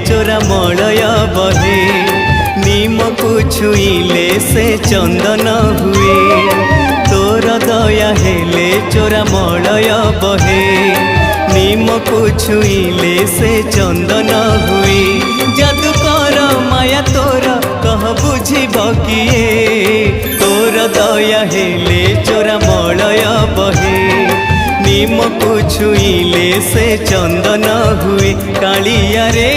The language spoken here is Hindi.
चोरा मलय बहे नीम को छुईले से चंदन हुए तोर दया हेले चोरा मलय बहे नीम को छुईले से चंदन हुए जादू कर माया तोर कह बुझिब किए तोर दया हेले चोरा मलय बहे नीम को छुईले से चंदन हुए कालिया रे